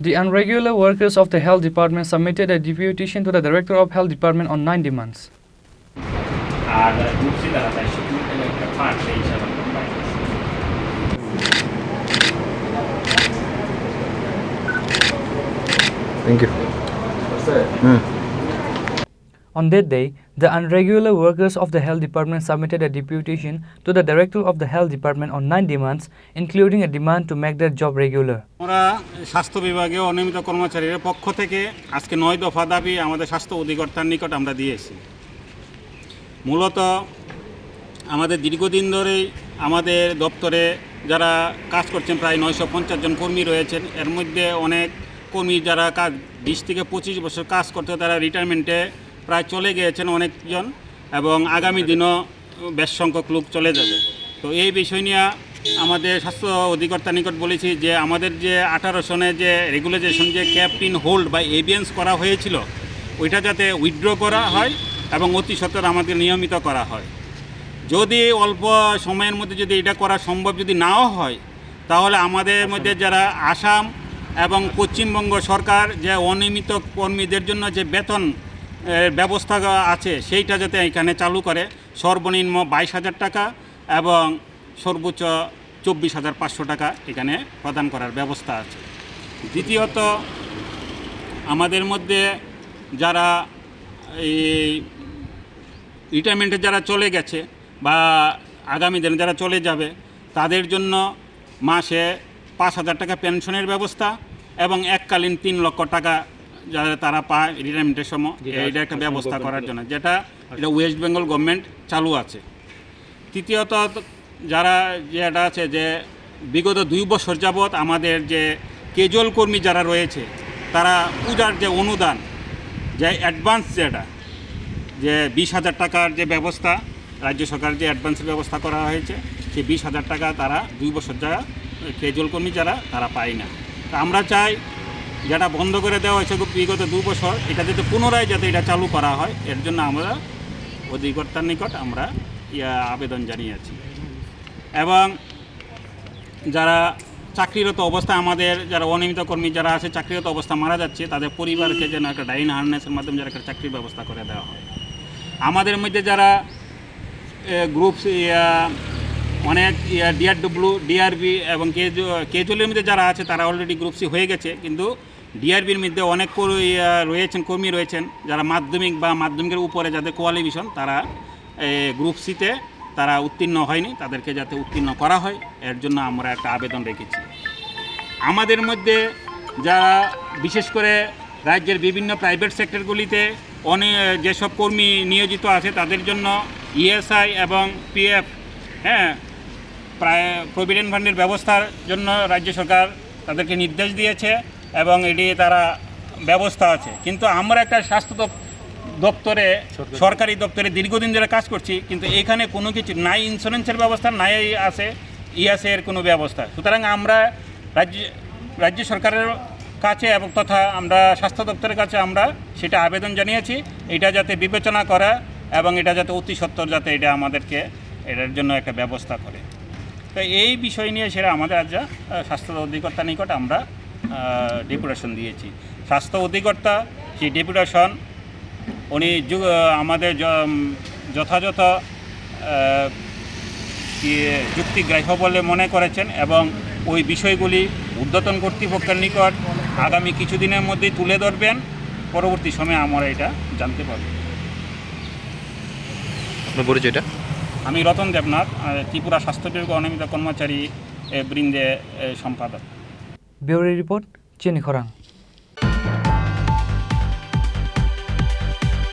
The unregular workers of the Health Department submitted a deputation to the Director of Health Department on 9 demands. Thank you. On that day, the unregular workers of the Health Department submitted a deputation to the Director of the Health Department on 9 demands, including a demand to make their job regular. আমরা স্বাস্থ্য বিভাগে অনিয়মিত কর্মচারীদের পক্ষ থেকে আজকে 9 দফা দাবি আমাদের স্বাস্থ্য অধিকর্তার নিকট আমরা দিয়েছি। মূলত আমাদের দীর্ঘদিন ধরেই আমাদের দপ্তরে যারা কাজ করছেন প্রায় 950 জন কর্মী রয়েছেন। এর মধ্যে অনেক কর্মী যারা 20 থেকে 25 বছর কাজ করতে তারা রিটায়ারমেন্টে প্রায় চলে গিয়েছেন অনেকজন, এবং আগামী দিনও বেশ সংখ্যক লোক চলে যাবে। তো এই বিষয় নিয়ে আমাদের স্বাস্থ্য অধিকর্তার নিকট বলেছি যে আমাদের যে 18 সনে যে রেগুলেশন যে ক্যাপ্ট ইন হোল্ড বা এবিএন্স করা হয়েছিল ওইটা যাতে উইথড্র করা হয় এবং অতি সত্বর আমাদের নিয়মিত করা হয়। যদি অল্প সময়ের মধ্যে যদি এটা করা সম্ভব যদি নাও হয়, তাহলে আমাদের মধ্যে যারা আসাম এবং পশ্চিমবঙ্গ সরকার যে অনিয়মিত কর্মীদের জন্য যে বেতন ব্যবস্থা আছে সেইটা যাতে এখানে চালু করে, সর্বনিম্ন 22,000 টাকা এবং সর্বোচ্চ 24,500 টাকা এখানে প্রদান করার ব্যবস্থা আছে। দ্বিতীয়ত, আমাদের মধ্যে যারা এই রিটায়ারমেন্টে যারা চলে গেছে বা আগামী দিনে যারা চলে যাবে তাদের জন্য মাসে 5,000 টাকা পেনশনের ব্যবস্থা এবং এককালীন 3 লক্ষ টাকা যারা তারা পায় রিটায়ারমেন্টের সময়, এইটা একটা ব্যবস্থা করার জন্য, যেটা এটা ওয়েস্ট বেঙ্গল গভর্নমেন্ট চালু আছে। তৃতীয়ত, যারা যেটা আছে যে বিগত 2 বছর যাবৎ আমাদের যে ক্যাজুয়াল কর্মী যারা রয়েছে তারা পূজার যে অনুদান যে অ্যাডভান্স যেটা যে 20,000 টাকার যে ব্যবস্থা রাজ্য সরকার যে অ্যাডভান্সের ব্যবস্থা করা হয়েছে, সেই 20,000 টাকা তারা 2 বছর যারা ক্যাজুয়াল কর্মী যারা তারা পায় না। তা আমরা চাই যেটা বন্ধ করে দেওয়া হয়েছে বিগত 2 বছর, এটা যাতে পুনরায় যাতে এটা চালু করা হয়, এর জন্য আমরা অধিকর্তার নিকট আমরা আবেদন জানিয়েছি। এবং যারা চাকরিরত অবস্থা আমাদের যারা অনিয়মিত কর্মী যারা আছে চাকরিরত অবস্থা মারা যাচ্ছে তাদের পরিবারকে যেন একটা ডাইন হারনেসের মাধ্যমে যারা একটা চাকরির ব্যবস্থা করে দেওয়া হয়। আমাদের মধ্যে যারা গ্রুপ অনেক ডিআরডব্লিউ, ডিআরবি এবং কেজুয়ালের মধ্যে যারা আছে তারা অলরেডি গ্রুপ সি হয়ে গেছে, কিন্তু ডিআরবির মধ্যে অনেক রয়েছেন কর্মী রয়েছেন যারা মাধ্যমিক বা মাধ্যমিকের উপরে যাদের কোয়ালিফিকেশন তারা গ্রুপ সিতে তারা উত্তীর্ণ হয়নি, তাদেরকে যাতে উত্তীর্ণ করা হয় এর জন্য আমরা একটা আবেদন রেখেছি। আমাদের মধ্যে যারা বিশেষ করে রাজ্যের বিভিন্ন প্রাইভেট সেক্টরগুলিতে যেসব কর্মী নিয়োজিত আছে তাদের জন্য ইএসআই এবং পিএফ প্রভিডেন্ট ফান্ডের ব্যবস্থার জন্য রাজ্য সরকার তাদেরকে নির্দেশ দিয়েছে এবং এটি তারা ব্যবস্থা আছে। কিন্তু আমরা একটা স্বাস্থ্য দপ্তরে সরকারি দপ্তরে দীর্ঘদিন ধরে কাজ করছি, কিন্তু এখানে কোনো কিছু নাই, ইন্স্যুরেন্সের ব্যবস্থা নাই আছে, ইএসএর কোনো ব্যবস্থা। সুতরাং আমরা রাজ্য সরকারের কাছে এবং তথা আমরা স্বাস্থ্য দপ্তরের কাছে আমরা সেটা আবেদন জানিয়েছি, এটা যাতে বিবেচনা করা এবং এটা যাতে অতি সত্বর যাতে এটা আমাদেরকে এটার জন্য একটা ব্যবস্থা করে। তো এই বিষয় নিয়ে সেটা আমাদের আজ স্বাস্থ্য অধিকর্তার নিকট আমরা ডেপুটেশন দিয়েছি। স্বাস্থ্য অধিকর্তা সেই ডেপুটেশন উনি আমাদের যথাযথ যুক্তিগ্রাহ্য বলে মনে করেছেন এবং ওই বিষয়গুলি ঊর্ধ্বতন কর্তৃপক্ষের নিকট আগামী কিছুদিনের মধ্যেই তুলে ধরবেন। পরবর্তী সময়ে আমরা এটা জানতে পারব। আপনার পরিচয়টা? আমি রতন দেবনাথ, ত্রিপুরা স্বাস্থ্য বিভাগ অনিয়মিত কর্মচারী বৃন্দে সম্পাদক। ব্যুরো রিপোর্ট, চিনি খরাং।